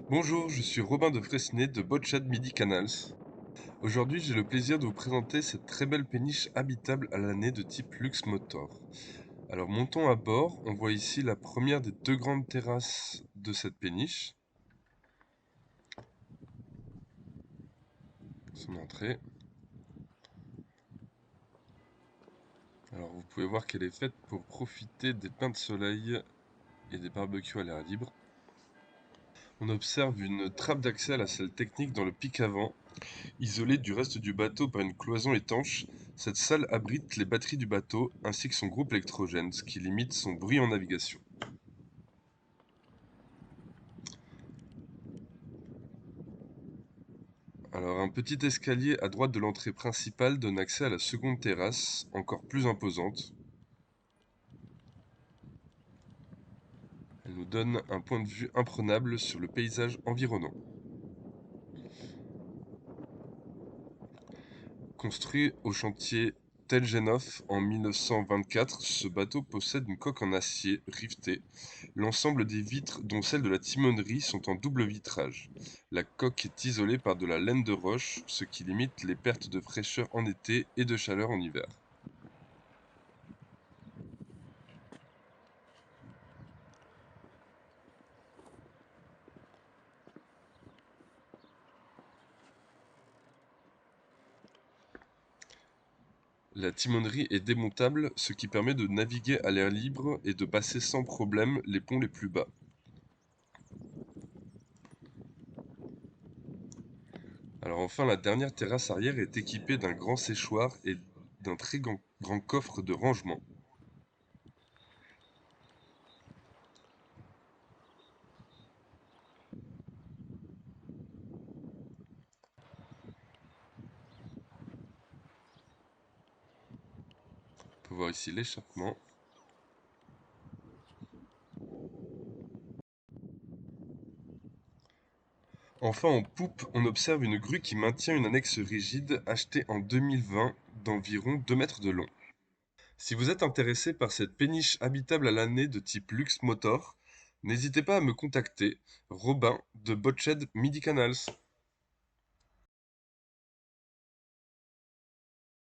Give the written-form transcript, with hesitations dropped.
Bonjour, je suis Robin de Fraissinet de Botchad Midi Canals. Aujourd'hui, j'ai le plaisir de vous présenter cette très belle péniche habitable à l'année de type Luxe Motor. Alors montons à bord, on voit ici la première des deux grandes terrasses de cette péniche, son entrée. Alors vous pouvez voir qu'elle est faite pour profiter des bains de soleil et des barbecues à l'air libre. On observe une trappe d'accès à la salle technique dans le pic avant. Isolée du reste du bateau par une cloison étanche, cette salle abrite les batteries du bateau ainsi que son groupe électrogène, ce qui limite son bruit en navigation. Alors un petit escalier à droite de l'entrée principale donne accès à la seconde terrasse, encore plus imposante. Elle nous donne un point de vue imprenable sur le paysage environnant. Construit au chantier Telgenov en 1924, ce bateau possède une coque en acier riveté. L'ensemble des vitres, dont celle de la timonerie, sont en double vitrage. La coque est isolée par de la laine de roche, ce qui limite les pertes de fraîcheur en été et de chaleur en hiver. La timonerie est démontable, ce qui permet de naviguer à l'air libre et de passer sans problème les ponts les plus bas. Alors enfin, la dernière terrasse arrière est équipée d'un grand séchoir et d'un très grand coffre de rangement. On peut voir ici l'échappement. Enfin, en poupe, on observe une grue qui maintient une annexe rigide achetée en 2020 d'environ 2 mètres de long. Si vous êtes intéressé par cette péniche habitable à l'année de type Luxe Motor, n'hésitez pas à me contacter, Robin de Botched Midi Canals.